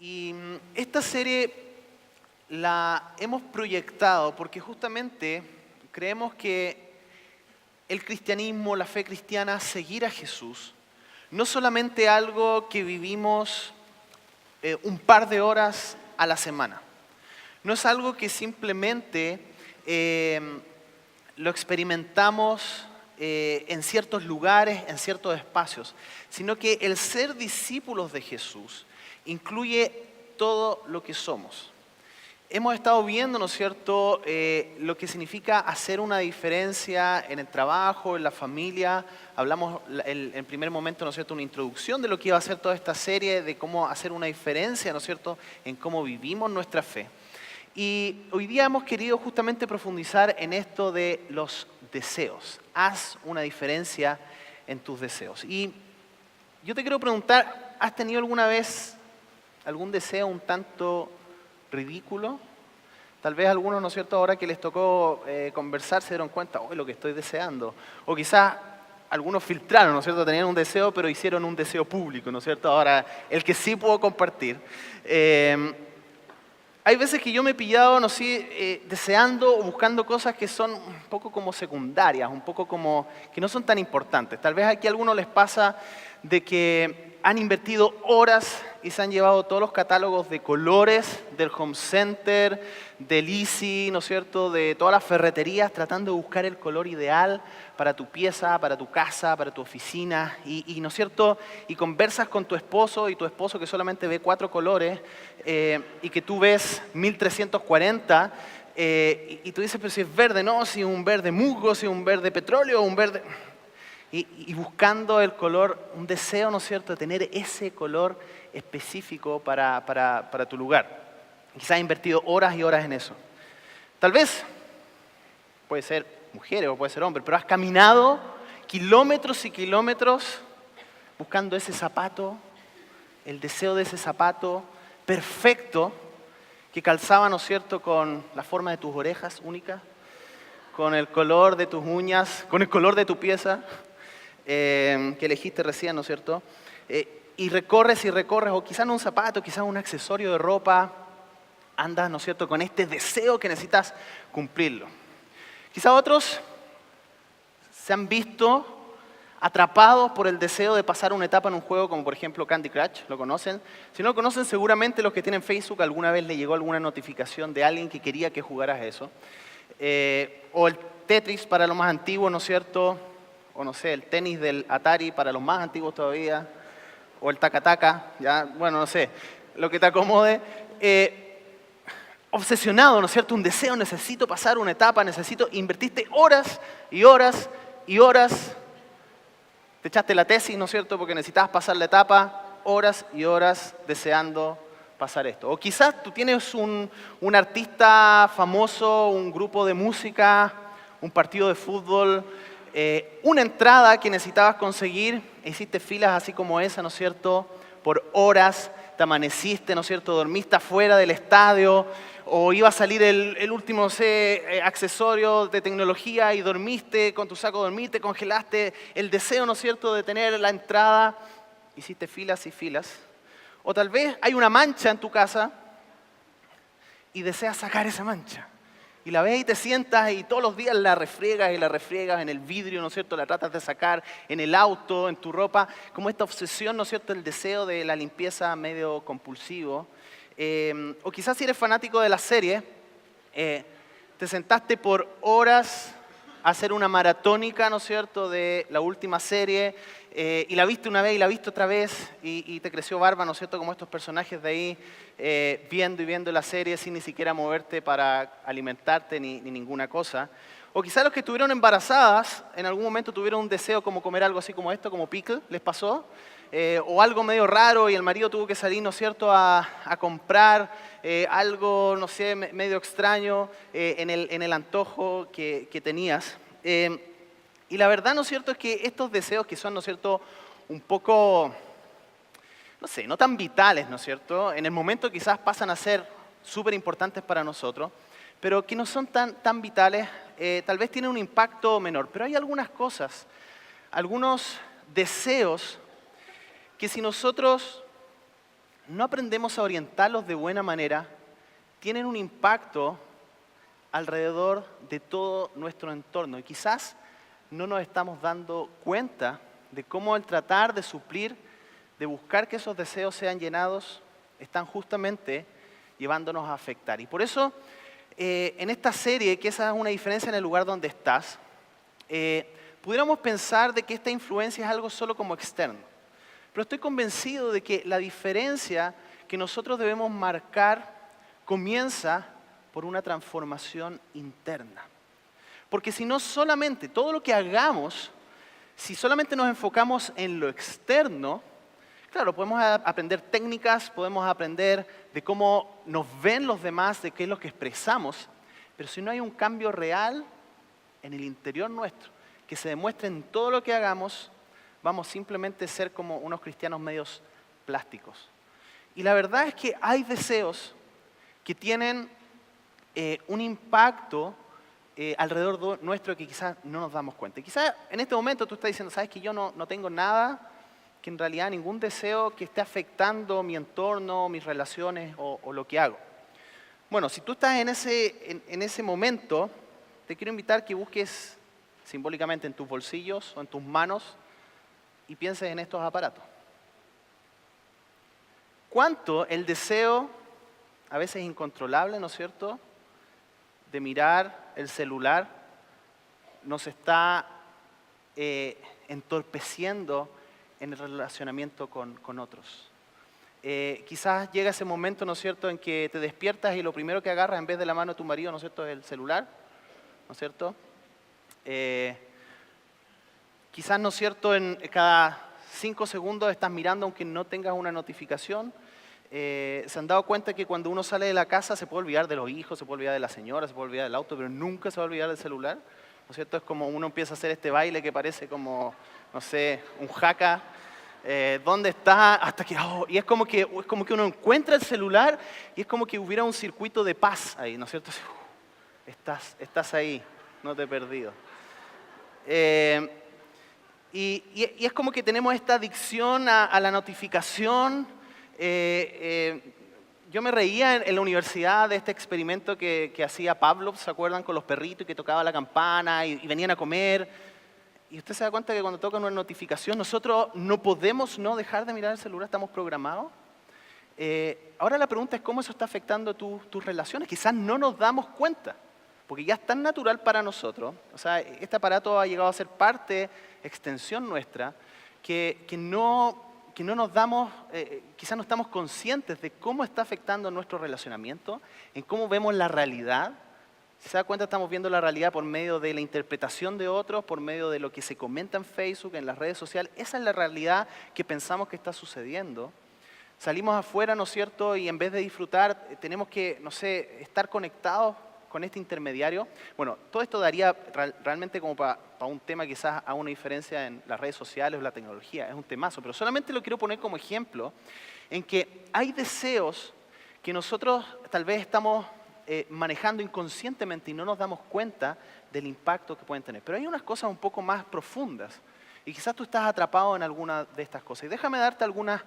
Y esta serie la hemos proyectado porque justamente creemos que el cristianismo, la fe cristiana, seguir a Jesús, no solamente algo que vivimos un par de horas a la semana. No es algo que simplemente lo experimentamos en ciertos lugares, en ciertos espacios, sino que el ser discípulos de Jesús incluye todo lo que somos. Hemos estado viendo, ¿no es cierto?, lo que significa hacer una diferencia en el trabajo, en la familia. Hablamos en primer momento, ¿no es cierto?, una introducción de lo que iba a ser toda esta serie, de cómo hacer una diferencia, ¿no es cierto?, en cómo vivimos nuestra fe. Y hoy día hemos querido justamente profundizar en esto de los deseos. Haz una diferencia en tus deseos. Y yo te quiero preguntar, ¿has tenido alguna vez algún deseo un tanto ridículo? Tal vez algunos, ¿no es cierto?, ahora que les tocó conversar se dieron cuenta, hoy lo que estoy deseando. O quizás algunos filtraron, ¿no es cierto?, tenían un deseo, pero hicieron un deseo público, ¿no es cierto? Ahora, el que sí puedo compartir. Hay veces que yo me he pillado, no sé, deseando o buscando cosas que son un poco como secundarias, un poco como que no son tan importantes. Tal vez aquí a algunos les pasa de que han invertido horas y se han llevado todos los catálogos de colores del Home Center, del Easy, ¿no es cierto?, de todas las ferreterías, tratando de buscar el color ideal para tu pieza, para tu casa, para tu oficina, y ¿no es cierto?, y conversas con tu esposo, y tu esposo que solamente ve 4 colores, y que tú ves 1340, y tú dices, pero si es verde, no, si es un verde musgo, si es un verde petróleo, un verde... Y buscando el color, un deseo, ¿no es cierto?, de tener ese color específico para tu lugar. Quizás has invertido horas y horas en eso. Tal vez puede ser mujer o puede ser hombre, pero has caminado kilómetros y kilómetros buscando ese zapato, el deseo de ese zapato perfecto que calzaba, ¿no es cierto?, con la forma de tus orejas únicas, con el color de tus uñas, con el color de tu pieza. Que elegiste recién, ¿no es cierto? Y recorres, o quizás no un zapato, quizás un accesorio de ropa, andas, ¿no es cierto?, con este deseo que necesitas cumplirlo. Quizás otros se han visto atrapados por el deseo de pasar una etapa en un juego como por ejemplo Candy Crush, ¿lo conocen? Si no lo conocen, seguramente los que tienen Facebook alguna vez le llegó alguna notificación de alguien que quería que jugaras eso. O el Tetris para los más antiguos, ¿no es cierto?, o no sé, el tenis del Atari para los más antiguos todavía, o el taca-taca, ya, bueno, no sé, lo que te acomode. Obsesionado, ¿no es cierto? Un deseo, necesito pasar una etapa, invertiste horas y horas y horas, te echaste la tesis, ¿no es cierto?, porque necesitabas pasar la etapa, horas y horas deseando pasar esto. O quizás tú tienes un artista famoso, un grupo de música, un partido de fútbol, una entrada que necesitabas conseguir, hiciste filas así como esa, ¿no es cierto?, por horas, te amaneciste, ¿no es cierto?, dormiste afuera del estadio, o iba a salir el último, no sé, accesorio de tecnología y dormiste con tu saco de dormir, te congelaste el deseo, ¿no es cierto?, de tener la entrada, hiciste filas y filas. O tal vez hay una mancha en tu casa y deseas sacar esa mancha. Y la ves y te sientas y todos los días la refriegas en el vidrio, ¿no es cierto? La tratas de sacar en el auto, en tu ropa, como esta obsesión, ¿no es cierto? El deseo de la limpieza medio compulsivo. O quizás si eres fanático de la serie, te sentaste por horas a hacer una maratónica, ¿no es cierto?, de la última serie, y la viste una vez y la viste otra vez, y te creció barba, ¿no es cierto?, como estos personajes de ahí, viendo y viendo la serie sin ni siquiera moverte para alimentarte ni ninguna cosa. O quizás los que estuvieron embarazadas, en algún momento tuvieron un deseo como comer algo así como esto, como pickle, ¿les pasó? O algo medio raro y el marido tuvo que salir, ¿no es cierto?, a comprar algo, no sé, medio extraño en el antojo que tenías. Y la verdad, ¿no es cierto?, es que estos deseos que son, ¿no es cierto?, un poco, no sé, no tan vitales, ¿no es cierto?, en el momento quizás pasan a ser súper importantes para nosotros, pero que no son tan vitales, tal vez tienen un impacto menor. Pero hay algunas cosas, algunos deseos que si nosotros no aprendemos a orientarlos de buena manera, tienen un impacto alrededor de todo nuestro entorno. Y quizás no nos estamos dando cuenta de cómo el tratar de suplir, de buscar que esos deseos sean llenados, están justamente llevándonos a afectar. Y por eso, en esta serie, que esa es una diferencia en el lugar donde estás, pudiéramos pensar de que esta influencia es algo solo como externo. Pero estoy convencido de que la diferencia que nosotros debemos marcar comienza por una transformación interna. Porque si no solamente, todo lo que hagamos, si solamente nos enfocamos en lo externo, claro, podemos aprender técnicas, podemos aprender de cómo nos ven los demás, de qué es lo que expresamos, pero si no hay un cambio real en el interior nuestro, que se demuestre en todo lo que hagamos, vamos simplemente a ser como unos cristianos medios plásticos. Y la verdad es que hay deseos que tienen un impacto alrededor nuestro que quizás no nos damos cuenta. Y quizás en este momento tú estás diciendo, sabes que yo no tengo nada, que en realidad ningún deseo que esté afectando mi entorno, mis relaciones o lo que hago. Bueno, si tú estás en ese momento, te quiero invitar que busques simbólicamente en tus bolsillos o en tus manos y pienses en estos aparatos. ¿Cuánto el deseo, a veces incontrolable, ¿no es cierto?, de mirar el celular nos está entorpeciendo en el relacionamiento con otros? Quizás llega ese momento, ¿no es cierto?, en que te despiertas y lo primero que agarras en vez de la mano de tu marido, ¿no es cierto?, es el celular, ¿no es cierto? Quizás, ¿no es cierto?, en cada 5 segundos estás mirando aunque no tengas una notificación. Se han dado cuenta que cuando uno sale de la casa se puede olvidar de los hijos, se puede olvidar de la señora, se puede olvidar del auto, pero nunca se va a olvidar del celular, ¿no es cierto? Es como uno empieza a hacer este baile que parece como, no sé, un jaca. ¿Dónde está? Hasta que, y es como que uno encuentra el celular y es como que hubiera un circuito de paz ahí, ¿no es cierto? Estás ahí, no te he perdido. Y es como que tenemos esta adicción a la notificación. Yo me reía en la universidad de este experimento que hacía Pavlov, ¿se acuerdan? Con los perritos y que tocaba la campana y venían a comer. Y usted se da cuenta que cuando tocan una notificación, nosotros no podemos no dejar de mirar el celular, estamos programados. Ahora la pregunta es cómo eso está afectando tus relaciones. Quizás no nos damos cuenta, porque ya es tan natural para nosotros. O sea, este aparato ha llegado a ser parte, extensión nuestra, que no nos damos, quizás no estamos conscientes de cómo está afectando nuestro relacionamiento, en cómo vemos la realidad. Si se da cuenta, estamos viendo la realidad por medio de la interpretación de otros, por medio de lo que se comenta en Facebook, en las redes sociales. Esa es la realidad que pensamos que está sucediendo. Salimos afuera, ¿no es cierto? Y en vez de disfrutar, tenemos que, no sé, estar conectados con este intermediario. Bueno, todo esto daría realmente como para un tema quizás a una diferencia en las redes sociales o la tecnología. Es un temazo, pero solamente lo quiero poner como ejemplo en que hay deseos que nosotros tal vez estamos manejando inconscientemente y no nos damos cuenta del impacto que pueden tener. Pero hay unas cosas un poco más profundas y quizás tú estás atrapado en alguna de estas cosas. Y déjame darte algunas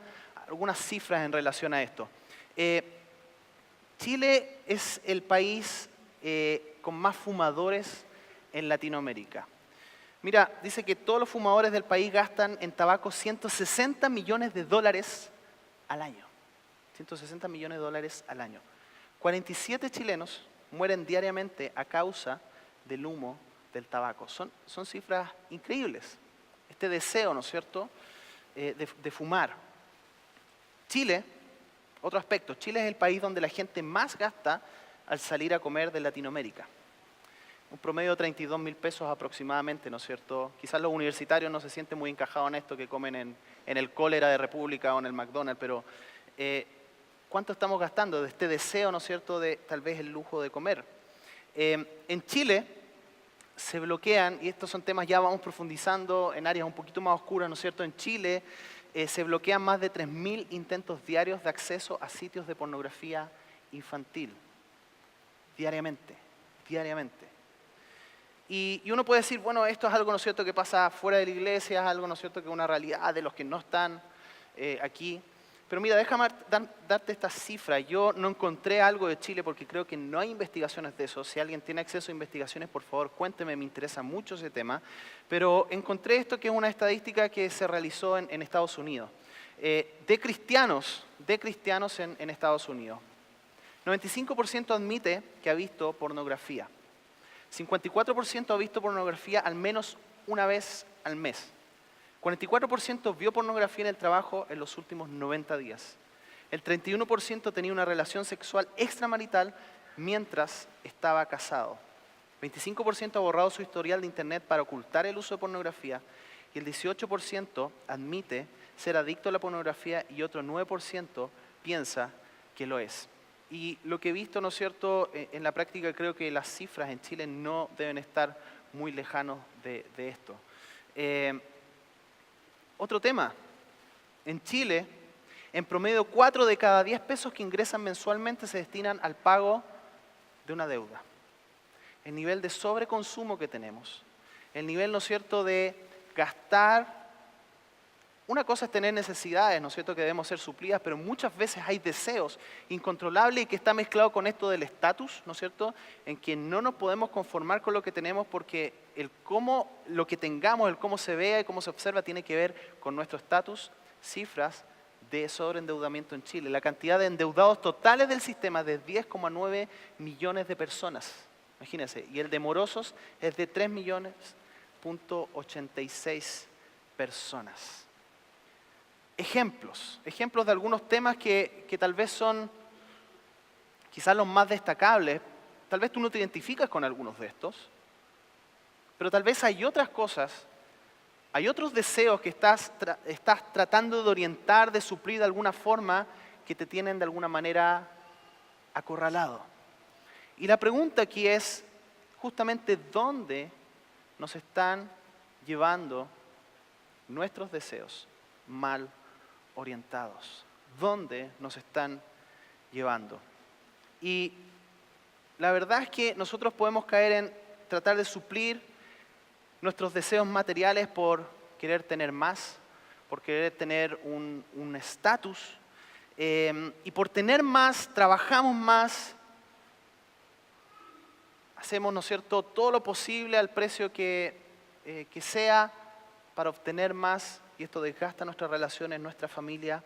cifras en relación a esto. Chile es el país con más fumadores en Latinoamérica. Mira, dice que todos los fumadores del país gastan en tabaco 160 millones de dólares al año. 160 millones de dólares al año. 47 chilenos mueren diariamente a causa del humo del tabaco. Son cifras increíbles. Este deseo, ¿no es cierto?, de fumar. Chile, otro aspecto, Chile es el país donde la gente más gasta al salir a comer de Latinoamérica. Un promedio de 32.000 pesos aproximadamente, ¿no es cierto? Quizás los universitarios no se sienten muy encajados en esto, que comen en el Cólera de República o en el McDonald's, pero ¿cuánto estamos gastando de este deseo, ¿no es cierto?, de tal vez el lujo de comer? En Chile se bloquean, y estos son temas ya vamos profundizando en áreas un poquito más oscuras, ¿no es cierto? En Chile se bloquean más de 3.000 intentos diarios de acceso a sitios de pornografía infantil. Diariamente. Y uno puede decir, bueno, esto es algo, ¿no es cierto?, que pasa fuera de la iglesia, es algo, ¿no es cierto?, que es una realidad de los que no están aquí. Pero mira, déjame darte esta cifra. Yo no encontré algo de Chile porque creo que no hay investigaciones de eso. Si alguien tiene acceso a investigaciones, por favor, cuénteme, me interesa mucho ese tema. Pero encontré esto que es una estadística que se realizó en Estados Unidos. De cristianos en Estados Unidos. 95% admite que ha visto pornografía. 54% ha visto pornografía al menos una vez al mes. 44% vio pornografía en el trabajo en los últimos 90 días. El 31% tenía una relación sexual extramarital mientras estaba casado. 25% ha borrado su historial de internet para ocultar el uso de pornografía. Y el 18% admite ser adicto a la pornografía y otro 9% piensa que lo es. Y lo que he visto, ¿no es cierto?, en la práctica creo que las cifras en Chile no deben estar muy lejanos de esto. Otro tema, en Chile, en promedio 4 de cada 10 pesos que ingresan mensualmente se destinan al pago de una deuda. El nivel de sobreconsumo que tenemos, el nivel, ¿no es cierto?, de gastar. Una cosa es tener necesidades, ¿no es cierto?, que debemos ser suplidas, pero muchas veces hay deseos incontrolables y que está mezclado con esto del estatus, ¿no es cierto?, en que no nos podemos conformar con lo que tenemos porque lo que tengamos, el cómo se vea y cómo se observa tiene que ver con nuestro estatus. Cifras de sobreendeudamiento en Chile. La cantidad de endeudados totales del sistema es de 10,9 millones de personas. Imagínense. Y el de morosos es de 3,86 personas. Ejemplos de algunos temas que tal vez son quizás los más destacables. Tal vez tú no te identificas con algunos de estos, pero tal vez hay otras cosas, hay otros deseos que estás tratando de orientar, de suplir de alguna forma, que te tienen de alguna manera acorralado. Y la pregunta aquí es justamente dónde nos están llevando nuestros deseos mal orientados. ¿Dónde nos están llevando? Y la verdad es que nosotros podemos caer en tratar de suplir nuestros deseos materiales por querer tener más, por querer tener un estatus, y por tener más, trabajamos más, hacemos, ¿no es cierto?, todo lo posible al precio que sea para obtener más, y esto desgasta nuestras relaciones, nuestra familia.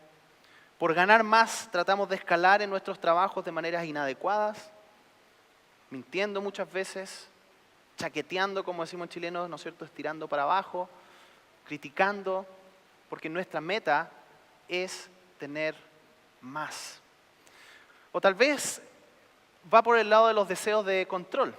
Por ganar más tratamos de escalar en nuestros trabajos de maneras inadecuadas, mintiendo muchas veces, chaqueteando, como decimos en chileno, ¿no es cierto?, estirando para abajo, criticando, porque nuestra meta es tener más. O tal vez va por el lado de los deseos de control,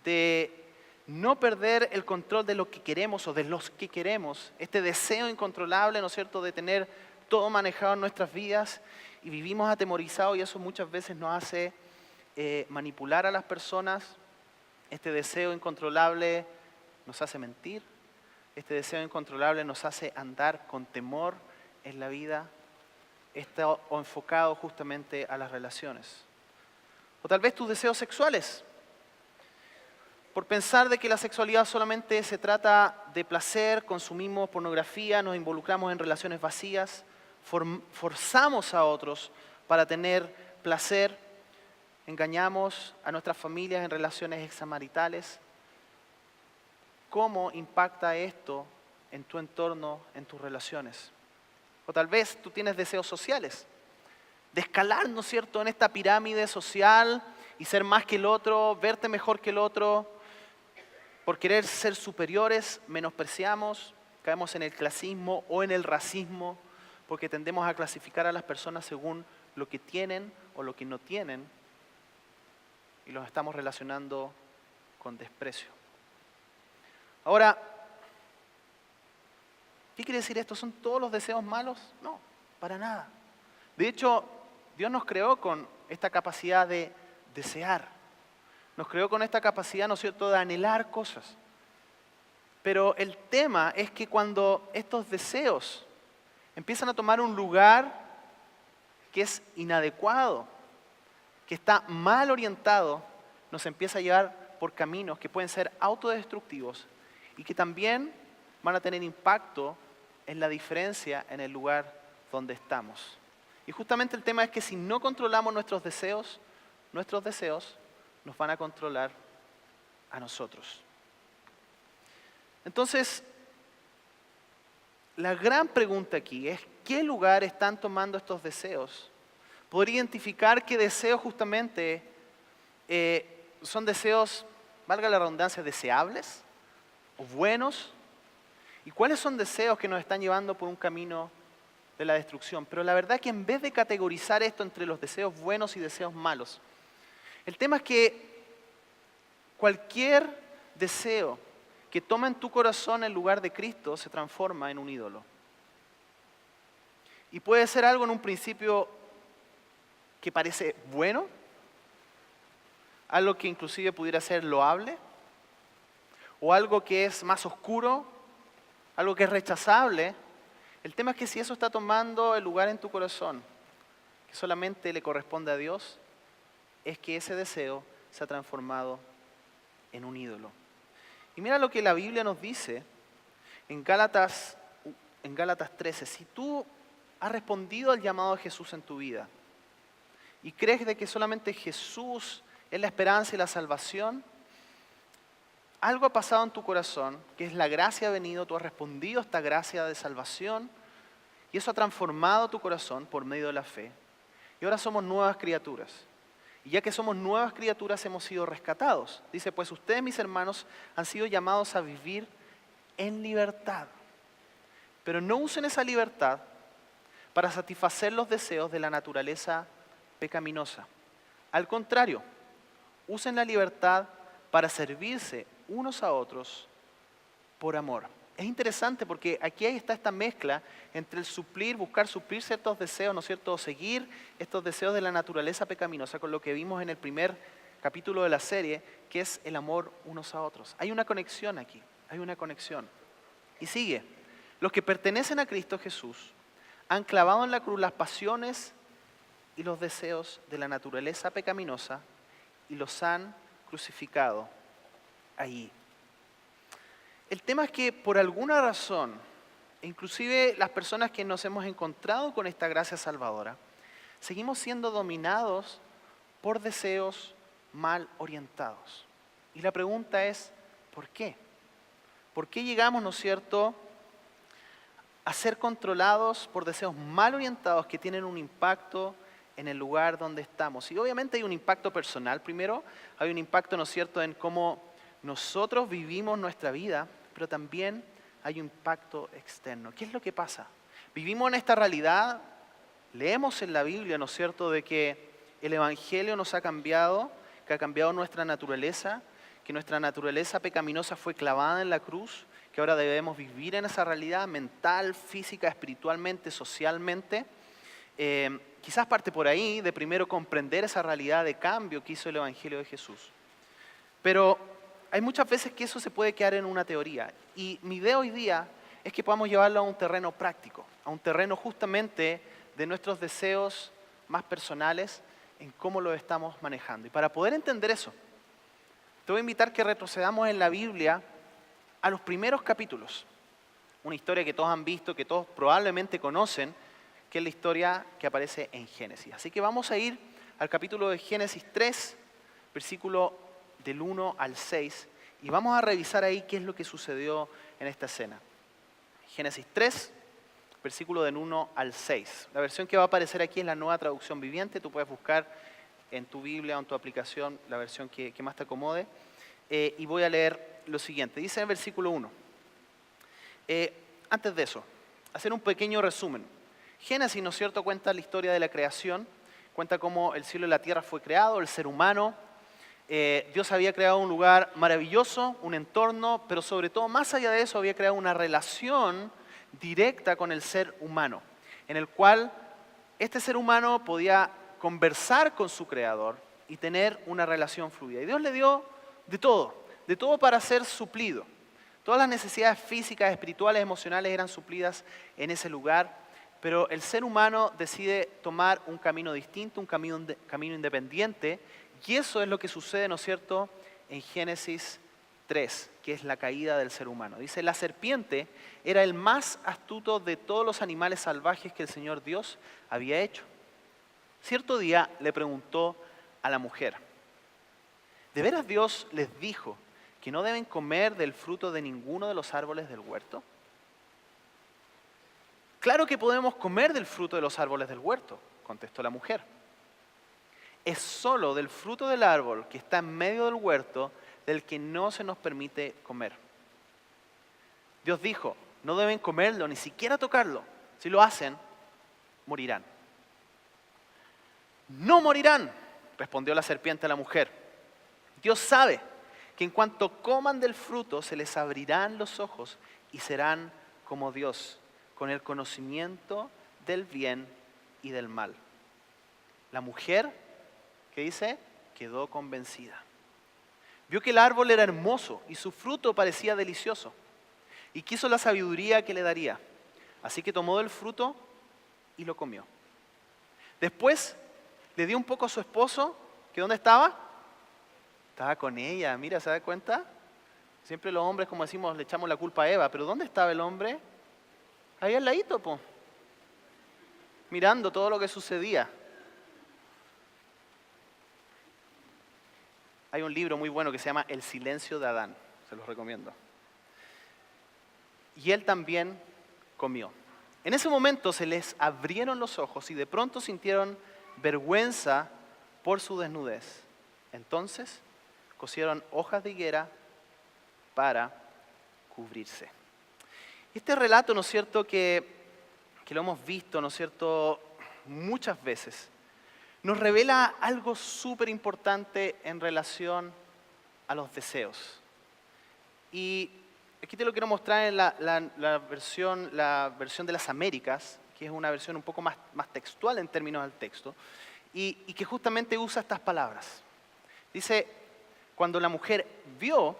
de no perder el control de lo que queremos o de los que queremos, este deseo incontrolable, ¿no es cierto?, de tener todo manejado en nuestras vidas y vivimos atemorizados y eso muchas veces nos hace manipular a las personas. Este deseo incontrolable nos hace mentir, este deseo incontrolable nos hace andar con temor en la vida, está o enfocado justamente a las relaciones. O tal vez tus deseos sexuales. Por pensar de que la sexualidad solamente se trata de placer, consumimos pornografía, nos involucramos en relaciones vacías, forzamos a otros para tener placer, engañamos a nuestras familias en relaciones extramaritales. ¿Cómo impacta esto en tu entorno, en tus relaciones? O tal vez tú tienes deseos sociales, de escalar, ¿no es cierto?, en esta pirámide social y ser más que el otro, verte mejor que el otro. Por querer ser superiores, menospreciamos, caemos en el clasismo o en el racismo, porque tendemos a clasificar a las personas según lo que tienen o lo que no tienen, y los estamos relacionando con desprecio. Ahora, ¿qué quiere decir esto? ¿Son todos los deseos malos? No, para nada. De hecho, Dios nos creó con esta capacidad de desear. Nos creó con esta capacidad, ¿no es cierto?, de anhelar cosas. Pero el tema es que cuando estos deseos empiezan a tomar un lugar que es inadecuado, que está mal orientado, nos empieza a llevar por caminos que pueden ser autodestructivos y que también van a tener impacto en la diferencia en el lugar donde estamos. Y justamente el tema es que si no controlamos nuestros deseos nos van a controlar a nosotros. Entonces, la gran pregunta aquí es, ¿qué lugar están tomando estos deseos? Poder identificar qué deseos justamente son deseos, valga la redundancia, deseables o buenos, y cuáles son deseos que nos están llevando por un camino de la destrucción. Pero la verdad es que en vez de categorizar esto entre los deseos buenos y deseos malos, el tema es que cualquier deseo que toma en tu corazón el lugar de Cristo se transforma en un ídolo. Y puede ser algo en un principio que parece bueno, algo que inclusive pudiera ser loable, o algo que es más oscuro, algo que es rechazable. El tema es que si eso está tomando el lugar en tu corazón, que solamente le corresponde a Dios, es que ese deseo se ha transformado en un ídolo. Y mira lo que la Biblia nos dice en Gálatas 13. Si tú has respondido al llamado de Jesús en tu vida y crees de que solamente Jesús es la esperanza y la salvación, algo ha pasado en tu corazón, que es la gracia ha venido, tú has respondido a esta gracia de salvación y eso ha transformado tu corazón por medio de la fe. Y ahora somos nuevas criaturas. Y ya que somos nuevas criaturas hemos sido rescatados. Dice, pues ustedes, mis hermanos, han sido llamados a vivir en libertad. Pero no usen esa libertad para satisfacer los deseos de la naturaleza pecaminosa. Al contrario, usen la libertad para servirse unos a otros por amor. Es interesante porque aquí está esta mezcla entre el suplir, buscar suplir ciertos deseos, ¿no es cierto?, o seguir estos deseos de la naturaleza pecaminosa con lo que vimos en el primer capítulo de la serie, que es el amor unos a otros. Hay una conexión aquí, hay una conexión. Y sigue, los que pertenecen a Cristo Jesús han clavado en la cruz las pasiones y los deseos de la naturaleza pecaminosa y los han crucificado allí. El tema es que por alguna razón, inclusive las personas que nos hemos encontrado con esta gracia salvadora, seguimos siendo dominados por deseos mal orientados. Y la pregunta es, ¿por qué? ¿Por qué llegamos, ¿no es cierto?, a ser controlados por deseos mal orientados que tienen un impacto en el lugar donde estamos? Y obviamente hay un impacto personal primero, hay un impacto, ¿no es cierto?, en cómo nosotros vivimos nuestra vida, pero también hay un impacto externo. ¿Qué es lo que pasa? Vivimos en esta realidad, leemos en la Biblia, ¿no es cierto?, de que el Evangelio nos ha cambiado, que ha cambiado nuestra naturaleza, que nuestra naturaleza pecaminosa fue clavada en la cruz, que ahora debemos vivir en esa realidad mental, física, espiritualmente, socialmente. Quizás parte por ahí de primero comprender esa realidad de cambio que hizo el Evangelio de Jesús. Pero hay muchas veces que eso se puede quedar en una teoría. Y mi idea hoy día es que podamos llevarlo a un terreno práctico, a un terreno justamente de nuestros deseos más personales, en cómo lo estamos manejando. Y para poder entender eso, te voy a invitar que retrocedamos en la Biblia a los primeros capítulos. Una historia que todos han visto, que todos probablemente conocen, que es la historia que aparece en Génesis. Así que vamos a ir al capítulo de Génesis 3, versículo del 1 al 6, y vamos a revisar ahí qué es lo que sucedió en esta escena. Génesis 3, versículo del 1 al 6. La versión que va a aparecer aquí es la Nueva Traducción Viviente. Tú puedes buscar en tu Biblia o en tu aplicación la versión que más te acomode. Y voy a leer lo siguiente. Dice en el versículo 1. Antes de eso, hacer un pequeño resumen. Génesis, ¿no es cierto?, cuenta la historia de la creación, cuenta cómo el cielo y la tierra fue creado, el ser humano. Dios había creado un lugar maravilloso, un entorno, pero sobre todo, más allá de eso, había creado una relación directa con el ser humano, en el cual este ser humano podía conversar con su creador y tener una relación fluida. Y Dios le dio de todo para ser suplido. Todas las necesidades físicas, espirituales, emocionales eran suplidas en ese lugar, pero el ser humano decide tomar un camino distinto, un camino independiente, y eso es lo que sucede, ¿no es cierto?, en Génesis 3, que es la caída del ser humano. Dice, la serpiente era el más astuto de todos los animales salvajes que el Señor Dios había hecho. Cierto día le preguntó a la mujer, ¿de veras Dios les dijo que no deben comer del fruto de ninguno de los árboles del huerto? Claro que podemos comer del fruto de los árboles del huerto, contestó la mujer. Es solo del fruto del árbol que está en medio del huerto del que no se nos permite comer. Dios dijo, no deben comerlo, ni siquiera tocarlo. Si lo hacen, morirán. No morirán, respondió la serpiente a la mujer. Dios sabe que en cuanto coman del fruto se les abrirán los ojos y serán como Dios, con el conocimiento del bien y del mal. La mujer, ¿qué dice? Quedó convencida. Vio que el árbol era hermoso y su fruto parecía delicioso y quiso la sabiduría que le daría. Así que tomó del fruto y lo comió. Después le dio un poco a su esposo, que ¿dónde estaba? Estaba con ella, mira, ¿se da cuenta? Siempre los hombres, como decimos, le echamos la culpa a Eva, pero ¿dónde estaba el hombre? Ahí al ladito, po, mirando todo lo que sucedía. Hay un libro muy bueno que se llama El silencio de Adán, se los recomiendo. Y él también comió. En ese momento se les abrieron los ojos y de pronto sintieron vergüenza por su desnudez. Entonces cosieron hojas de higuera para cubrirse. Este relato, ¿no es cierto?, que lo hemos visto, ¿no es cierto?, muchas veces, nos revela algo súper importante en relación a los deseos. Y aquí te lo quiero mostrar en la versión de las Américas, que es una versión un poco más textual en términos del texto, y que justamente usa estas palabras. Dice, cuando la mujer vio,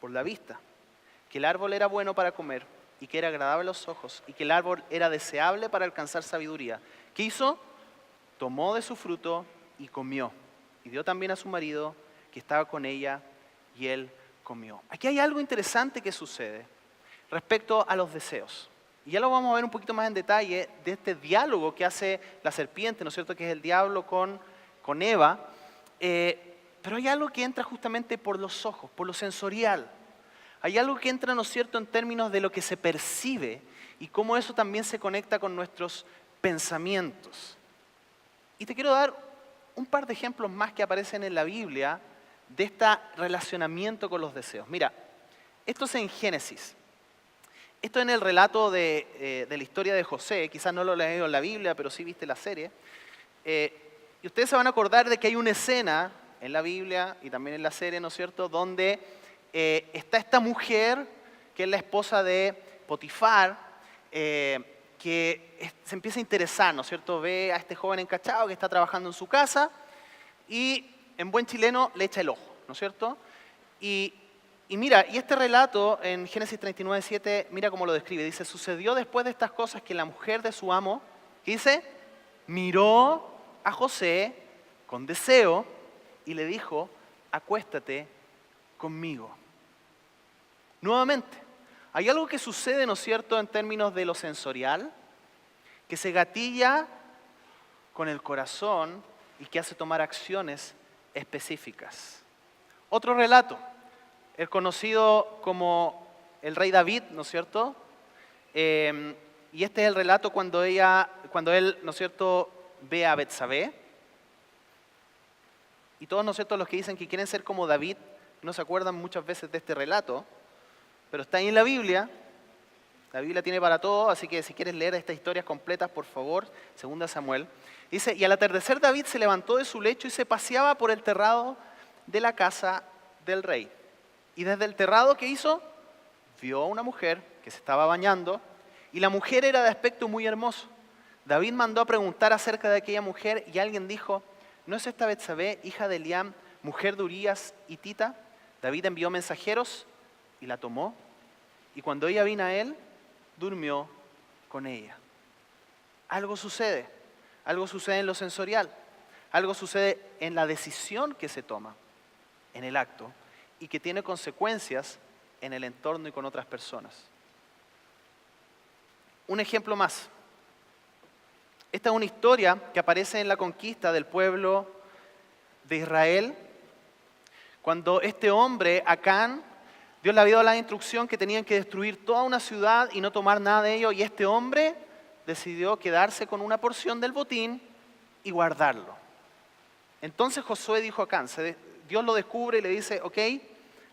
por la vista, que el árbol era bueno para comer, y que era agradable a los ojos, y que el árbol era deseable para alcanzar sabiduría, ¿qué hizo? Tomó de su fruto y comió, y dio también a su marido, que estaba con ella, y él comió. Aquí hay algo interesante que sucede respecto a los deseos. Y ya lo vamos a ver un poquito más en detalle de este diálogo que hace la serpiente, ¿no es cierto?, que es el diablo con Eva. Pero hay algo que entra justamente por los ojos, por lo sensorial. Hay algo que entra, ¿no es cierto?, en términos de lo que se percibe y cómo eso también se conecta con nuestros pensamientos. Y te quiero dar un par de ejemplos más que aparecen en la Biblia de este relacionamiento con los deseos. Mira, esto es en Génesis. Esto en el relato de la historia de José. Quizás no lo leído en la Biblia, pero sí viste la serie. Y ustedes se van a acordar de que hay una escena en la Biblia y también en la serie, ¿no es cierto?, donde está esta mujer, que es la esposa de Potifar, que se empieza a interesar, ¿no es cierto? Ve a este joven encachado que está trabajando en su casa y en buen chileno le echa el ojo, ¿no es cierto? Y mira, y este relato en Génesis 39:7, mira cómo lo describe. Dice, sucedió después de estas cosas que la mujer de su amo, ¿qué dice? Miró a José con deseo y le dijo, acuéstate conmigo. Nuevamente, hay algo que sucede, ¿no es cierto?, en términos de lo sensorial, que se gatilla con el corazón y que hace tomar acciones específicas. Otro relato, el conocido como el rey David, ¿no es cierto? Y este es el relato cuando él, ¿no es cierto?, ve a Betsabé. Y todos, ¿no es cierto?, los que dicen que quieren ser como David, no se acuerdan muchas veces de este relato, pero está ahí en la Biblia. La Biblia tiene para todo, así que si quieres leer estas historias completas, por favor, 2 Samuel. Dice, y al atardecer David se levantó de su lecho y se paseaba por el terrado de la casa del rey. Y desde el terrado, ¿qué hizo? Vio a una mujer que se estaba bañando y la mujer era de aspecto muy hermoso. David mandó a preguntar acerca de aquella mujer y alguien dijo, ¿no es esta Betsabé, hija de Eliam, mujer de Urías hitita? David envió mensajeros y la tomó y cuando ella vino a él, durmió con ella. Algo sucede en lo sensorial, algo sucede en la decisión que se toma, en el acto, y que tiene consecuencias en el entorno y con otras personas. Un ejemplo más. Esta es una historia que aparece en la conquista del pueblo de Israel, cuando este hombre, Acán, Dios le había dado la instrucción que tenían que destruir toda una ciudad y no tomar nada de ello, y este hombre decidió quedarse con una porción del botín y guardarlo. Entonces Josué dijo a Acán, Dios lo descubre y le dice, ok,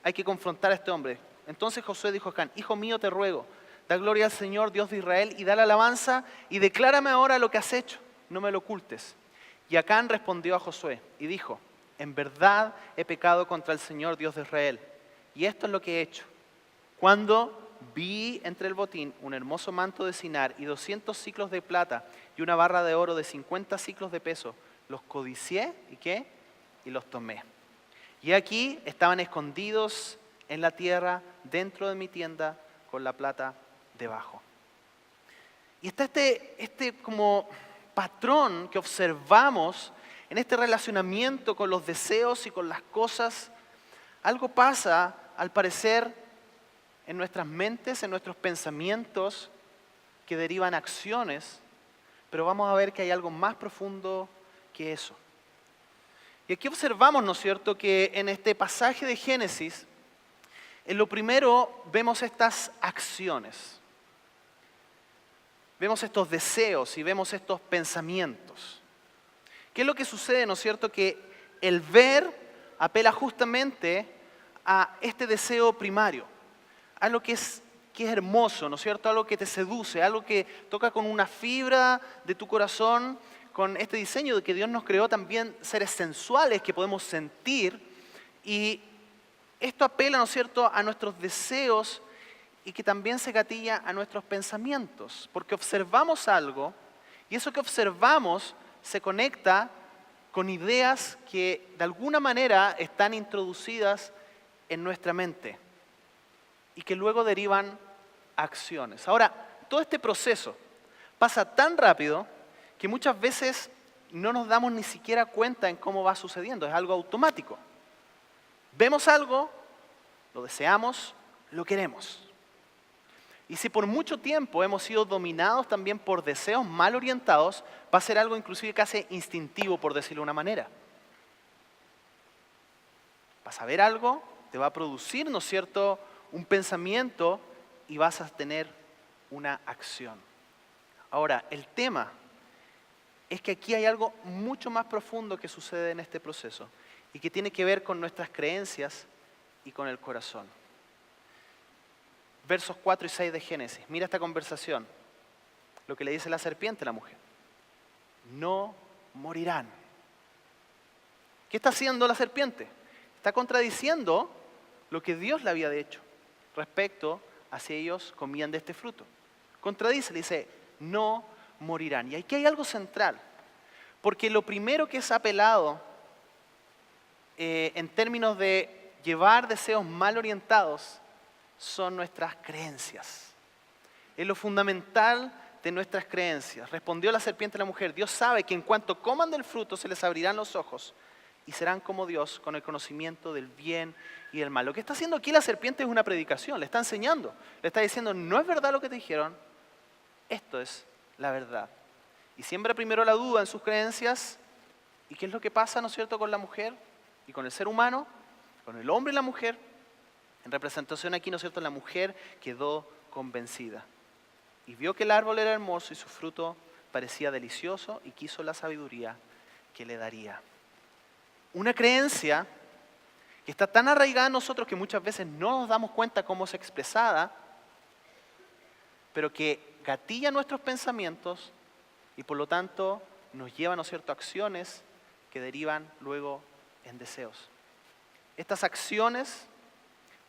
hay que confrontar a este hombre. Entonces Josué dijo a Acán, hijo mío, te ruego, da gloria al Señor, Dios de Israel, y dale alabanza, y declárame ahora lo que has hecho, no me lo ocultes. Y Acán respondió a Josué y dijo, en verdad he pecado contra el Señor, Dios de Israel, y esto es lo que he hecho. Cuando vi entre el botín un hermoso manto de Sinar y 200 siclos de plata y una barra de oro de 50 siclos de peso, los codicié, ¿y qué? Y los tomé. Y aquí estaban escondidos en la tierra, dentro de mi tienda, con la plata debajo. Y está este como patrón que observamos en este relacionamiento con los deseos y con las cosas. Algo pasa, al parecer, en nuestras mentes, en nuestros pensamientos, que derivan acciones, pero vamos a ver que hay algo más profundo que eso. Y aquí observamos, ¿no es cierto?, que en este pasaje de Génesis, en lo primero vemos estas acciones, vemos estos deseos y vemos estos pensamientos. ¿Qué es lo que sucede, no es cierto?, que el ver apela justamente a este deseo primario, a lo que es hermoso, ¿no es cierto?, algo que te seduce, algo que toca con una fibra de tu corazón, con este diseño de que Dios nos creó también seres sensuales que podemos sentir, y esto apela, ¿no es cierto?, a nuestros deseos y que también se gatilla a nuestros pensamientos, porque observamos algo y eso que observamos se conecta con ideas que de alguna manera están introducidas en nuestra mente y que luego derivan acciones. Ahora, todo este proceso pasa tan rápido que muchas veces no nos damos ni siquiera cuenta en cómo va sucediendo, es algo automático. Vemos algo, lo deseamos, lo queremos. Y si por mucho tiempo hemos sido dominados también por deseos mal orientados, va a ser algo inclusive casi instintivo, por decirlo de una manera. Vas a ver algo, te va a producir, ¿no es cierto?, un pensamiento y vas a tener una acción. Ahora, el tema es que aquí hay algo mucho más profundo que sucede en este proceso y que tiene que ver con nuestras creencias y con el corazón. Versos 4 y 6 de Génesis. Mira esta conversación. Lo que le dice la serpiente a la mujer. No morirán. ¿Qué está haciendo la serpiente? Está contradiciendo lo que Dios le había dicho respecto a si ellos comían de este fruto. Contradice, le dice, no morirán. Y aquí hay algo central. Porque lo primero que es apelado en términos de llevar deseos mal orientados son nuestras creencias. Es lo fundamental de nuestras creencias. Respondió la serpiente a la mujer, Dios sabe que en cuanto coman del fruto se les abrirán los ojos y serán como Dios con el conocimiento del bien y del mal. Lo que está haciendo aquí la serpiente es una predicación, le está enseñando, le está diciendo, no es verdad lo que te dijeron, esto es la verdad. Y siembra primero la duda en sus creencias. ¿Y qué es lo que pasa, no es cierto, con la mujer y con el ser humano, con el hombre y la mujer? En representación aquí, ¿no es cierto?, la mujer quedó convencida y vio que el árbol era hermoso y su fruto parecía delicioso y quiso la sabiduría que le daría. Una creencia que está tan arraigada en nosotros que muchas veces no nos damos cuenta cómo es expresada, pero que gatilla nuestros pensamientos y por lo tanto nos lleva, ¿no es cierto?, a acciones que derivan luego en deseos. Estas acciones,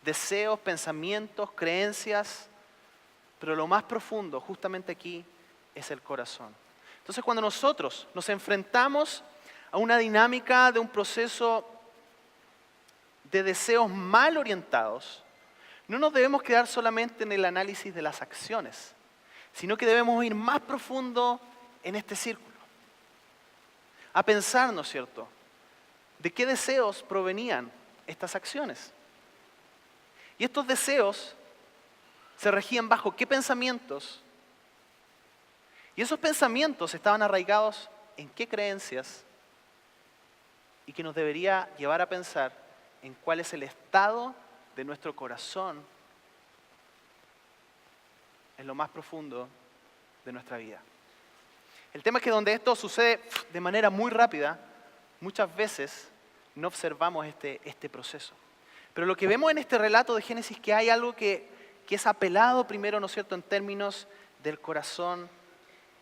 deseos, pensamientos, creencias, pero lo más profundo justamente aquí es el corazón. Entonces cuando nosotros nos enfrentamos a una dinámica de un proceso de deseos mal orientados, no nos debemos quedar solamente en el análisis de las acciones, sino que debemos ir más profundo en este círculo, a pensar, ¿no es cierto?, de qué deseos provenían estas acciones. Y estos deseos se regían bajo qué pensamientos Y esos pensamientos estaban arraigados en qué creencias y que nos debería llevar a pensar en cuál es el estado de nuestro corazón en lo más profundo de nuestra vida. El tema es que donde esto sucede de manera muy rápida, muchas veces no observamos este proceso. Pero lo que vemos en este relato de Génesis es que hay algo que es apelado primero, ¿no es cierto?, en términos del corazón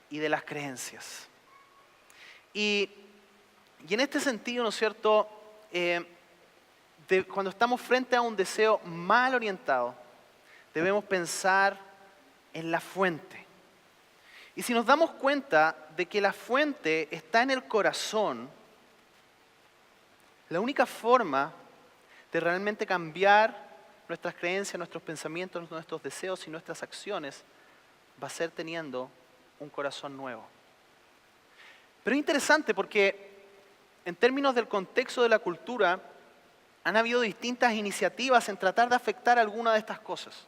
y de las creencias. Y en este sentido, ¿no es cierto?, cuando estamos frente a un deseo mal orientado, debemos pensar en la fuente. Y si nos damos cuenta de que la fuente está en el corazón, la única forma de realmente cambiar nuestras creencias, nuestros pensamientos, nuestros deseos y nuestras acciones va a ser teniendo un corazón nuevo. Pero es interesante porque en términos del contexto de la cultura han habido distintas iniciativas en tratar de afectar alguna de estas cosas.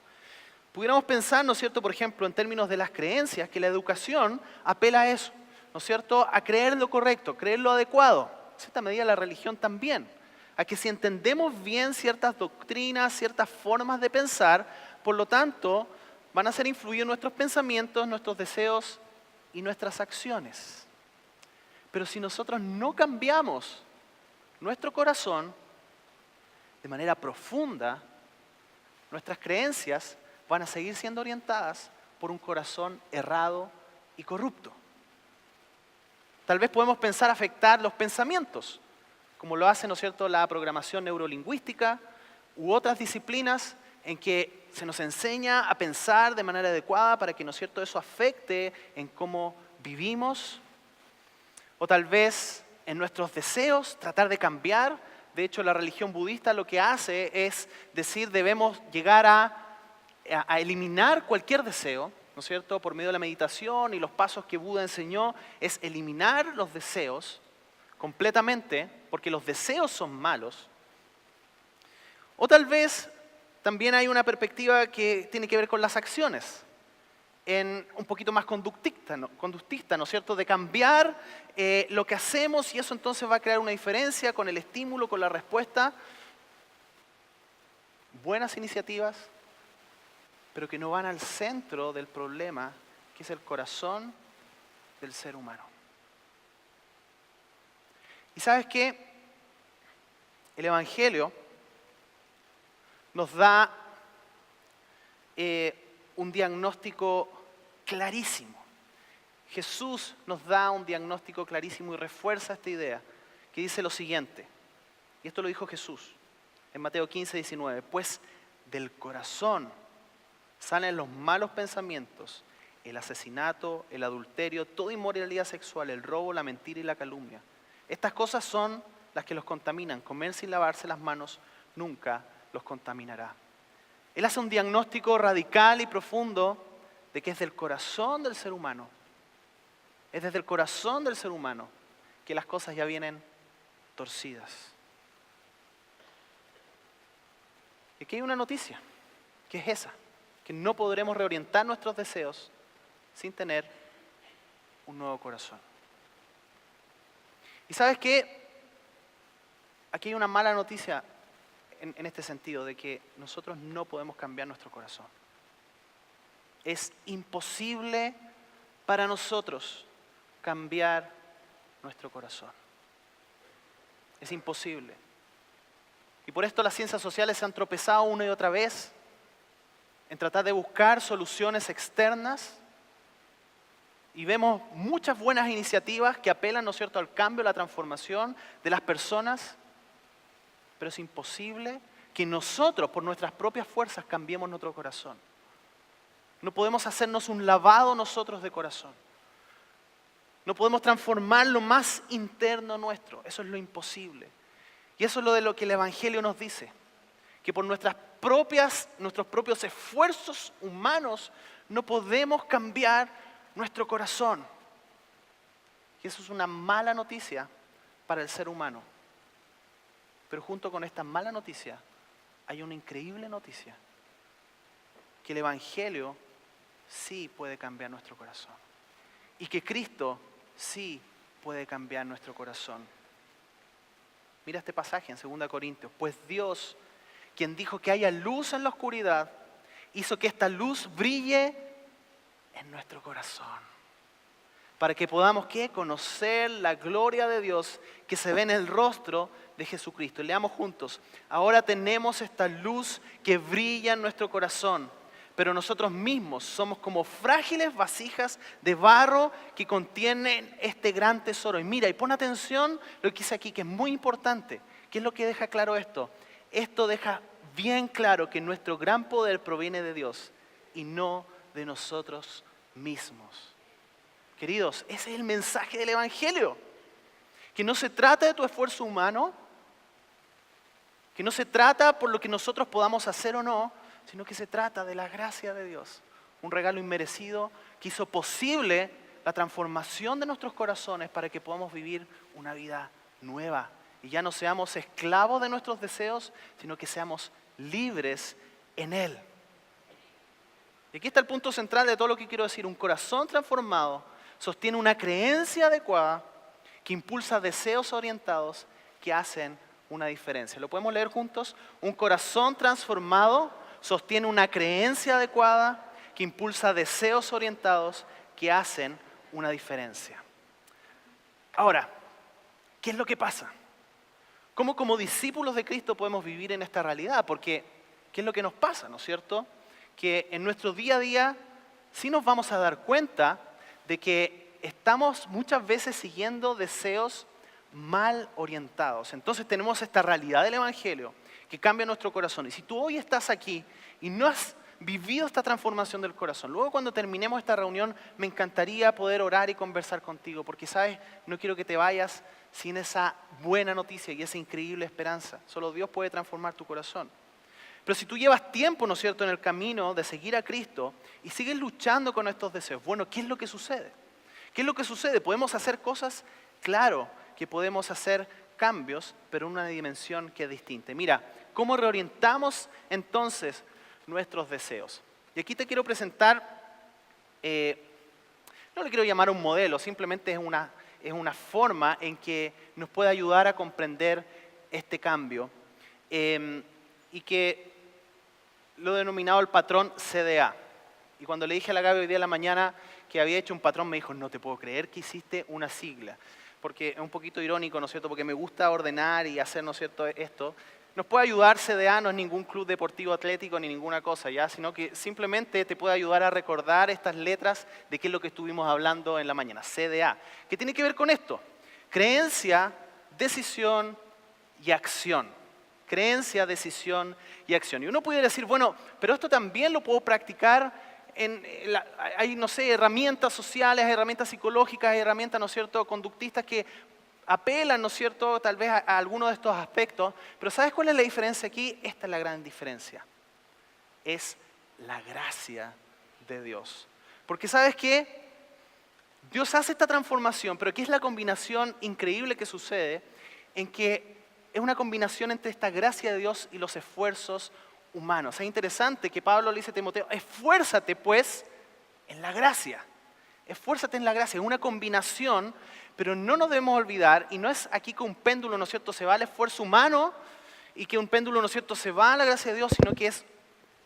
Pudiéramos pensar, ¿no es cierto?, por ejemplo, en términos de las creencias, que la educación apela a eso, ¿no es cierto?, a creer lo correcto, creer lo adecuado. En cierta medida la religión también. A que si entendemos bien ciertas doctrinas, ciertas formas de pensar, por lo tanto, van a ser influidos nuestros pensamientos, nuestros deseos y nuestras acciones. Pero si nosotros no cambiamos nuestro corazón de manera profunda, nuestras creencias van a seguir siendo orientadas por un corazón errado y corrupto. Tal vez podemos pensar afectar los pensamientos, como lo hace, ¿no es cierto?, la programación neurolingüística u otras disciplinas en que se nos enseña a pensar de manera adecuada para que, ¿no es cierto?, eso afecte en cómo vivimos. O tal vez en nuestros deseos, tratar de cambiar. De hecho, la religión budista lo que hace es decir, debemos llegar a eliminar cualquier deseo, ¿no es cierto?, por medio de la meditación y los pasos que Buda enseñó, es eliminar los deseos completamente, porque los deseos son malos. O tal vez también hay una perspectiva que tiene que ver con las acciones, en un poquito más conductista, ¿no es cierto?, de cambiar lo que hacemos y eso entonces va a crear una diferencia con el estímulo, con la respuesta. Buenas iniciativas, pero que no van al centro del problema, que es el corazón del ser humano. ¿Y sabes qué? El Evangelio nos da un diagnóstico clarísimo. Jesús nos da un diagnóstico clarísimo y refuerza esta idea, que dice lo siguiente, y esto lo dijo Jesús en Mateo 15, 19, pues del corazón salen los malos pensamientos, el asesinato, el adulterio, toda inmoralidad sexual, el robo, la mentira y la calumnia. Estas cosas son las que los contaminan. Comer sin lavarse las manos nunca los contaminará. Él hace un diagnóstico radical y profundo de que es del corazón del ser humano. Es desde el corazón del ser humano que las cosas ya vienen torcidas. Y aquí hay una noticia, que es esa, que no podremos reorientar nuestros deseos sin tener un nuevo corazón. ¿Y sabes qué? Aquí hay una mala noticia en este sentido, de que nosotros no podemos cambiar nuestro corazón. Es imposible para nosotros cambiar nuestro corazón. Es imposible. Y por esto las ciencias sociales se han tropezado una y otra vez en tratar de buscar soluciones externas. Y vemos muchas buenas iniciativas que apelan, ¿no es cierto?, al cambio, a la transformación de las personas. Pero es imposible que nosotros, por nuestras propias fuerzas, cambiemos nuestro corazón. No podemos hacernos un lavado nosotros de corazón. No podemos transformar lo más interno nuestro. Eso es lo imposible. Y eso es lo que el Evangelio nos dice. Que por nuestros propios esfuerzos humanos no podemos cambiar nuestro corazón. Y eso es una mala noticia para el ser humano. Pero junto con esta mala noticia hay una increíble noticia. Que el Evangelio sí puede cambiar nuestro corazón. y que Cristo sí puede cambiar nuestro corazón. Mira este pasaje en 2 Corintios. Pues Dios, quien dijo que haya luz en la oscuridad, hizo que esta luz brille en nuestro corazón. Para que podamos, ¿qué? Conocer la gloria de Dios que se ve en el rostro de Jesucristo. Leamos juntos. Ahora tenemos esta luz que brilla en nuestro corazón, pero nosotros mismos somos como frágiles vasijas de barro que contienen este gran tesoro. Y mira, y pon atención lo que dice aquí, que es muy importante. ¿Qué es lo que deja claro esto? Esto deja bien claro que nuestro gran poder proviene de Dios y no de nosotros mismos. Queridos, ese es el mensaje del Evangelio. Que no se trata de tu esfuerzo humano, que no se trata por lo que nosotros podamos hacer o no, sino que se trata de la gracia de Dios. Un regalo inmerecido que hizo posible la transformación de nuestros corazones para que podamos vivir una vida nueva. Y ya no seamos esclavos de nuestros deseos, sino que seamos libres en Él. Y aquí está el punto central de todo lo que quiero decir. Un corazón transformado sostiene una creencia adecuada que impulsa deseos orientados que hacen una diferencia. ¿Lo podemos leer juntos? Un corazón transformado sostiene una creencia adecuada que impulsa deseos orientados que hacen una diferencia. Ahora, ¿qué es lo que pasa? ¿Cómo como discípulos de Cristo podemos vivir en esta realidad? Porque, ¿qué es lo que nos pasa, no es cierto? Que en nuestro día a día sí nos vamos a dar cuenta de que estamos muchas veces siguiendo deseos mal orientados. Entonces tenemos esta realidad del Evangelio que cambia nuestro corazón. Y si tú hoy estás aquí y no has vivido esta transformación del corazón, luego cuando terminemos esta reunión me encantaría poder orar y conversar contigo, porque sabes, no quiero que te vayas sin esa buena noticia y esa increíble esperanza. Solo Dios puede transformar tu corazón. Pero si tú llevas tiempo, ¿no es cierto?, en el camino de seguir a Cristo y sigues luchando con estos deseos, bueno, ¿qué es lo que sucede? ¿Qué es lo que sucede? ¿Podemos hacer cosas? Claro que podemos hacer cambios, pero en una dimensión que es distinta. Mira, ¿cómo reorientamos entonces nuestros deseos? Y aquí te quiero presentar, no le quiero llamar un modelo, simplemente es una forma en que nos puede ayudar a comprender este cambio. Y que lo he denominado el patrón CDA. Y cuando le dije a la Gaby hoy día en la mañana que había hecho un patrón, me dijo, no te puedo creer que hiciste una sigla. Porque es un poquito irónico, ¿no es cierto? Porque me gusta ordenar y hacer, ¿no es cierto?, esto. Nos puede ayudar CDA, no es ningún club deportivo atlético ni ninguna cosa, ¿ya? Sino que simplemente te puede ayudar a recordar estas letras de qué es lo que estuvimos hablando en la mañana. CDA. ¿Qué tiene que ver con esto? Creencia, decisión y acción. Creencia, decisión y acción. Y uno puede decir, bueno, pero esto también lo puedo practicar hay, no sé, herramientas sociales, herramientas psicológicas, herramientas, ¿no es cierto?, conductistas que apelan, ¿no es cierto?, tal vez a algunos de estos aspectos. Pero ¿sabes cuál es la diferencia aquí? Esta es la gran diferencia. Es la gracia de Dios. Porque ¿sabes qué? Dios hace esta transformación, pero aquí es la combinación increíble que sucede en que es una combinación entre esta gracia de Dios y los esfuerzos humanos. Es interesante que Pablo le dice a Timoteo, esfuérzate pues en la gracia. Esfuérzate en la gracia. Es una combinación, pero no nos debemos olvidar, y no es aquí que un péndulo, ¿no es cierto?, se va al esfuerzo humano y que un péndulo, ¿no es cierto?, se va a la gracia de Dios, sino que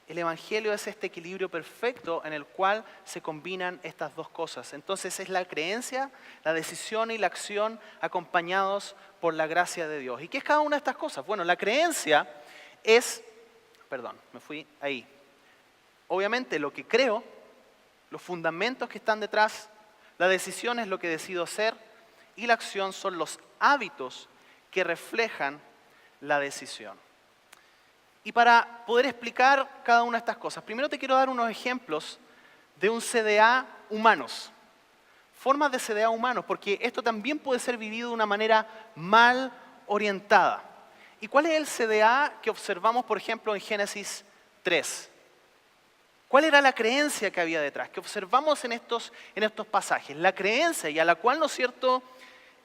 el Evangelio es este equilibrio perfecto en el cual se combinan estas dos cosas. Entonces es la creencia, la decisión y la acción acompañados por la gracia de Dios. ¿Y qué es cada una de estas cosas? Bueno, la creencia es, obviamente lo que creo, los fundamentos que están detrás, la decisión es lo que decido hacer y la acción son los hábitos que reflejan la decisión. Y para poder explicar cada una de estas cosas, primero te quiero dar unos ejemplos de un CDA humanos. Formas de CDA humanos, porque esto también puede ser vivido de una manera mal orientada. ¿Y cuál es el CDA que observamos, por ejemplo, en Génesis 3? ¿Cuál era la creencia que había detrás? Que observamos en estos pasajes. La creencia, y a la cual, ¿no es cierto?,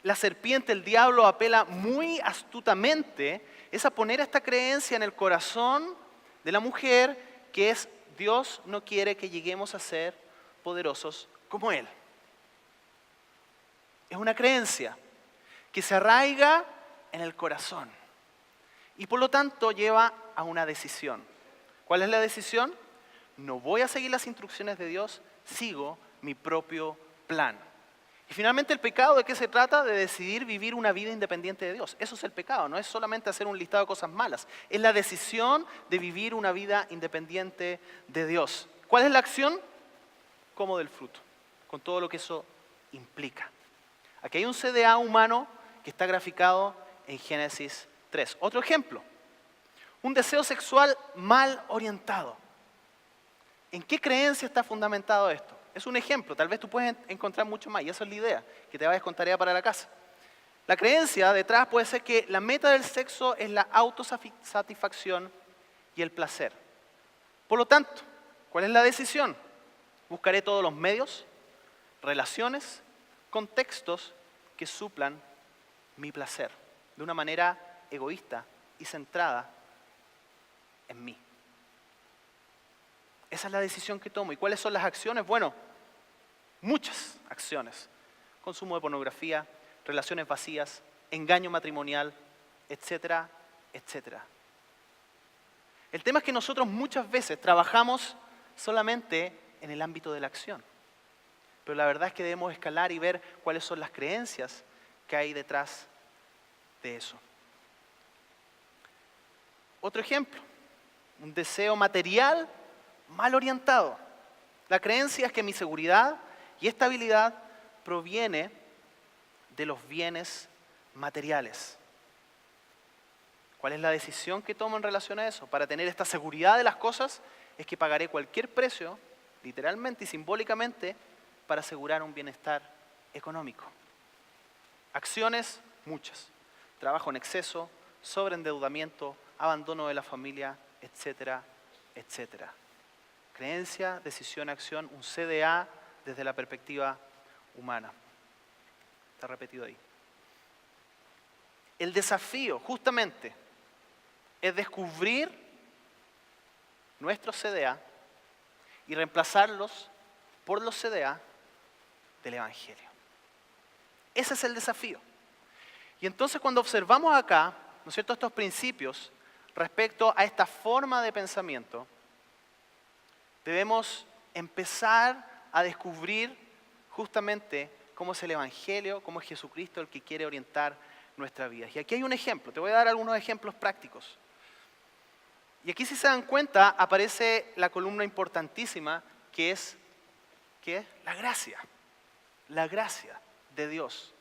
la serpiente, el diablo, apela muy astutamente, es a poner esta creencia en el corazón de la mujer, que es Dios no quiere que lleguemos a ser poderosos como Él. Es una creencia que se arraiga en el corazón y por lo tanto lleva a una decisión. ¿Cuál es la decisión? No voy a seguir las instrucciones de Dios, sigo mi propio plan. Y finalmente el pecado, ¿de qué se trata? De decidir vivir una vida independiente de Dios. Eso es el pecado, no es solamente hacer un listado de cosas malas. Es la decisión de vivir una vida independiente de Dios. ¿Cuál es la acción? Como del fruto, con todo lo que eso implica. Aquí hay un CDA humano que está graficado en Génesis 3. Otro ejemplo, un deseo sexual mal orientado. ¿En qué creencia está fundamentado esto? Es un ejemplo, tal vez tú puedes encontrar mucho más, y esa es la idea, que te vayas con tarea para la casa. La creencia detrás puede ser que la meta del sexo es la autosatisfacción y el placer. Por lo tanto, ¿cuál es la decisión? Buscaré todos los medios, relaciones, contextos que suplan mi placer de una manera egoísta y centrada en mí. Esa es la decisión que tomo. ¿Y cuáles son las acciones? Bueno, muchas acciones. Consumo de pornografía, relaciones vacías, engaño matrimonial, etcétera, etcétera. El tema es que nosotros muchas veces trabajamos solamente en el ámbito de la acción. Pero la verdad es que debemos escalar y ver cuáles son las creencias que hay detrás de eso. Otro ejemplo, un deseo material mal orientado. La creencia es que mi seguridad y estabilidad proviene de los bienes materiales. ¿Cuál es la decisión que tomo en relación a eso? Para tener esta seguridad de las cosas es que pagaré cualquier precio, literalmente y simbólicamente, para asegurar un bienestar económico. Acciones, muchas. Trabajo en exceso, sobreendeudamiento, abandono de la familia, etcétera, etcétera. Creencia, decisión, acción, un CDA desde la perspectiva humana. Está repetido ahí. El desafío, justamente, es descubrir nuestros CDA y reemplazarlos por los CDA del Evangelio. Ese es el desafío. Y entonces cuando observamos acá, ¿no es cierto?, estos principios respecto a esta forma de pensamiento, debemos empezar a descubrir justamente cómo es el Evangelio, cómo es Jesucristo el que quiere orientar nuestra vida. Y aquí hay un ejemplo, te voy a dar algunos ejemplos prácticos. Y aquí, si se dan cuenta, aparece la columna importantísima que es la gracia de Dios.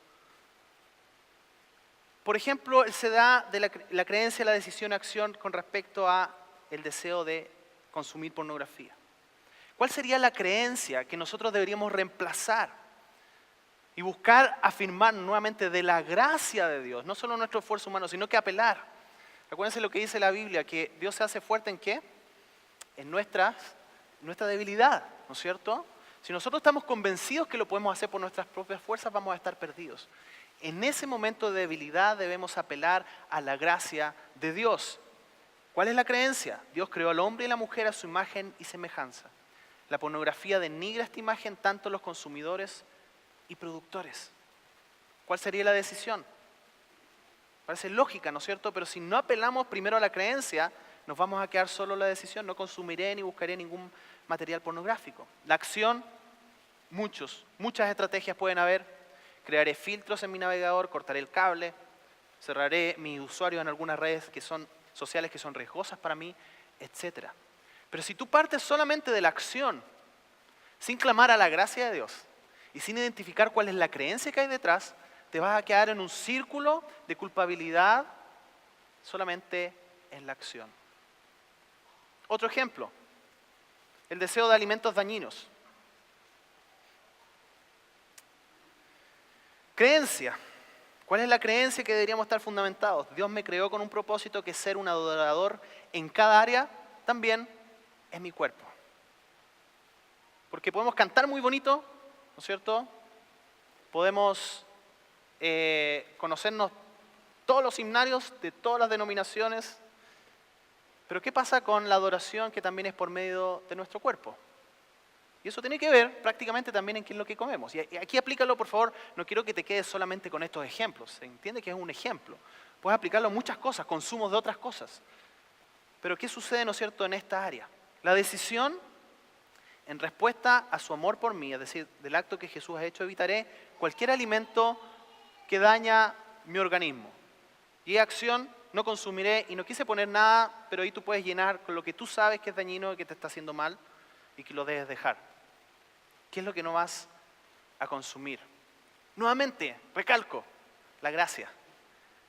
Por ejemplo, se da de la creencia, la decisión, acción con respecto a el deseo de consumir pornografía. ¿Cuál sería la creencia que nosotros deberíamos reemplazar y buscar afirmar nuevamente de la gracia de Dios? No solo nuestro esfuerzo humano, sino que apelar. Acuérdense lo que dice la Biblia, que Dios se hace fuerte ¿en qué? En nuestra debilidad, ¿no es cierto? Si nosotros estamos convencidos que lo podemos hacer por nuestras propias fuerzas, vamos a estar perdidos. En ese momento de debilidad debemos apelar a la gracia de Dios. ¿Cuál es la creencia? Dios creó al hombre y la mujer a su imagen y semejanza. La pornografía denigra esta imagen tanto los consumidores y productores. ¿Cuál sería la decisión? Parece lógica, ¿no es cierto? Pero si no apelamos primero a la creencia, nos vamos a quedar solo en la decisión. No consumiré ni buscaré ningún material pornográfico. La acción, muchas estrategias pueden haber. Crearé filtros en mi navegador, cortaré el cable, cerraré mis usuarios en algunas redes sociales que son riesgosas para mí, etc. Pero si tú partes solamente de la acción, sin clamar a la gracia de Dios y sin identificar cuál es la creencia que hay detrás, te vas a quedar en un círculo de culpabilidad solamente en la acción. Otro ejemplo, el deseo de alimentos dañinos. Creencia. ¿Cuál es la creencia que deberíamos estar fundamentados? Dios me creó con un propósito que es ser un adorador en cada área, también en mi cuerpo. Porque podemos cantar muy bonito, ¿no es cierto? Podemos conocernos todos los himnarios de todas las denominaciones. Pero ¿qué pasa con la adoración que también es por medio de nuestro cuerpo? Y eso tiene que ver prácticamente también en qué es lo que comemos. Y aquí aplícalo, por favor, no quiero que te quedes solamente con estos ejemplos. Se entiende que es un ejemplo. Puedes aplicarlo a muchas cosas, consumos de otras cosas. Pero ¿qué sucede, no es cierto, en esta área? La decisión, en respuesta a su amor por mí, es decir, del acto que Jesús ha hecho, evitaré cualquier alimento que daña mi organismo. Y acción, no consumiré, y no quise poner nada, pero ahí tú puedes llenar con lo que tú sabes que es dañino y que te está haciendo mal y que lo debes dejar. ¿Qué es lo que no vas a consumir? Nuevamente, recalco, la gracia.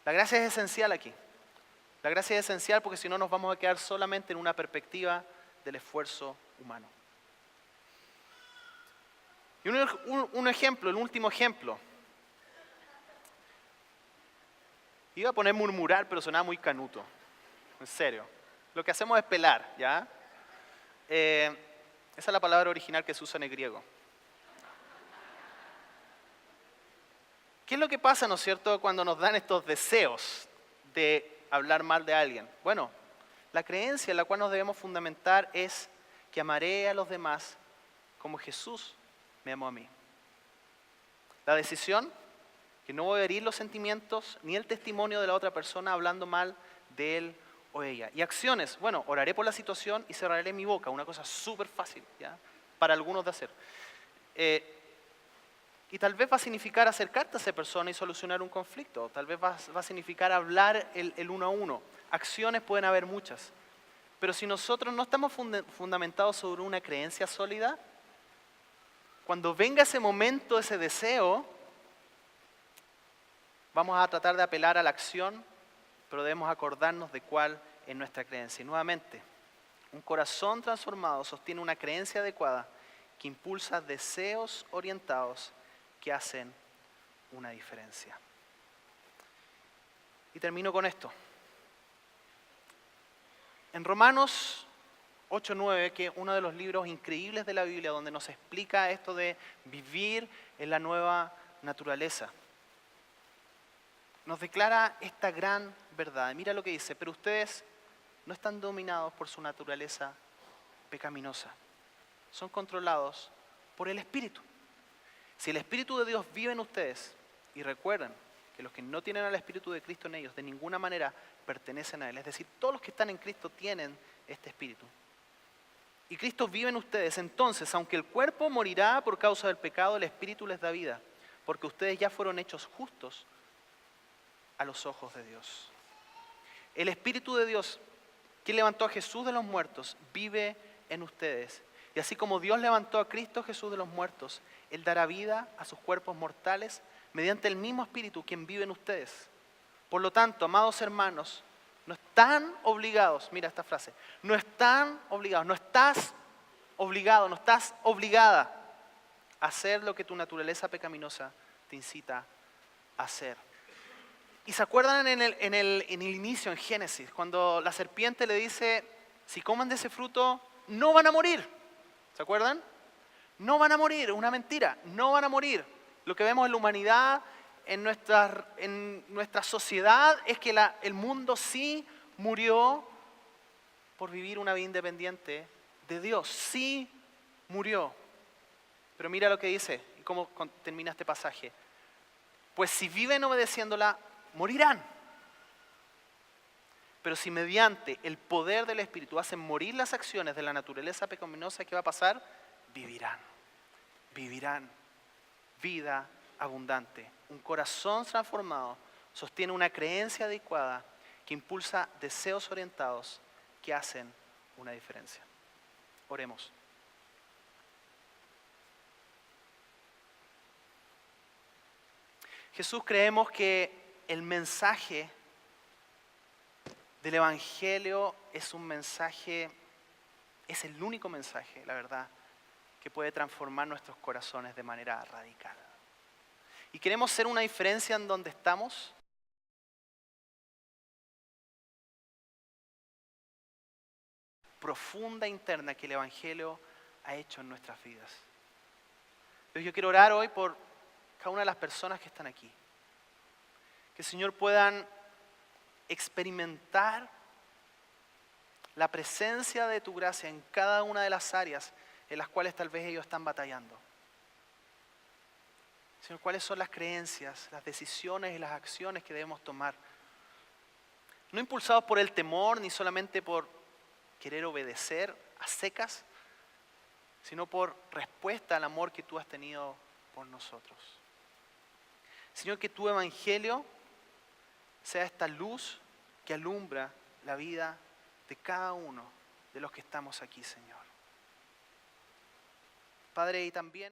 La gracia es esencial aquí. La gracia es esencial porque si no nos vamos a quedar solamente en una perspectiva del esfuerzo humano. Y un ejemplo, el último ejemplo. Iba a poner murmurar, pero sonaba muy canuto. En serio. Lo que hacemos es pelar, ¿ya? Esa es la palabra original que se usa en el griego. ¿Qué es lo que pasa, no es cierto, cuando nos dan estos deseos de hablar mal de alguien? Bueno, la creencia en la cual nos debemos fundamentar es que amaré a los demás como Jesús me amó a mí. La decisión, que no voy a herir los sentimientos ni el testimonio de la otra persona hablando mal de él o ella. Y acciones, bueno, oraré por la situación y cerraré mi boca, una cosa súper fácil, ¿ya? Para algunos de hacer. Y tal vez va a significar acercarte a esa persona y solucionar un conflicto. Tal vez va a significar hablar el uno a uno. Acciones pueden haber muchas. Pero si nosotros no estamos fundamentados sobre una creencia sólida, cuando venga ese momento, ese deseo, vamos a tratar de apelar a la acción, pero debemos acordarnos de cuál es nuestra creencia. Y nuevamente, un corazón transformado sostiene una creencia adecuada que impulsa deseos orientados que hacen una diferencia. Y termino con esto. En Romanos 8:9, que es uno de los libros increíbles de la Biblia, donde nos explica esto de vivir en la nueva naturaleza, nos declara esta gran verdad. Mira lo que dice: pero ustedes no están dominados por su naturaleza pecaminosa, son controlados por el Espíritu. Si el Espíritu de Dios vive en ustedes, y recuerden que los que no tienen al Espíritu de Cristo en ellos de ninguna manera pertenecen a Él, es decir, todos los que están en Cristo tienen este Espíritu, y Cristo vive en ustedes, entonces, aunque el cuerpo morirá por causa del pecado, el Espíritu les da vida, porque ustedes ya fueron hechos justos a los ojos de Dios. El Espíritu de Dios, que levantó a Jesús de los muertos, vive en ustedes. Y así como Dios levantó a Cristo Jesús de los muertos, Él dará vida a sus cuerpos mortales mediante el mismo Espíritu quien vive en ustedes. Por lo tanto, amados hermanos, no están obligados, mira esta frase, no están obligados, no estás obligado, no estás obligada a hacer lo que tu naturaleza pecaminosa te incita a hacer. ¿Y se acuerdan en el inicio, en Génesis, cuando la serpiente le dice, si coman de ese fruto, no van a morir? ¿Se acuerdan? No van a morir, una mentira, no van a morir. Lo que vemos en la humanidad, en nuestra sociedad, es que el mundo sí murió por vivir una vida independiente de Dios. Sí murió. Pero mira lo que dice y cómo termina este pasaje. Pues si viven obedeciéndola, morirán. Pero si mediante el poder del Espíritu hacen morir las acciones de la naturaleza pecaminosa, ¿qué va a pasar? Vivirán. Vivirán vida abundante. Un corazón transformado sostiene una creencia adecuada que impulsa deseos orientados que hacen una diferencia. Oremos. Jesús, creemos que el mensaje del Evangelio es un mensaje, es el único mensaje, la verdad, que puede transformar nuestros corazones de manera radical. Y queremos ser una diferencia en donde estamos. Profunda interna que el Evangelio ha hecho en nuestras vidas. Entonces yo quiero orar hoy por cada una de las personas que están aquí. Que el Señor puedan experimentar la presencia de tu gracia en cada una de las áreas en las cuales tal vez ellos están batallando. Señor, ¿cuáles son las creencias, las decisiones y las acciones que debemos tomar? No impulsados por el temor, ni solamente por querer obedecer a secas, sino por respuesta al amor que tú has tenido por nosotros. Señor, que tu evangelio sea esta luz que alumbra la vida de cada uno de los que estamos aquí, Señor. Padre, y también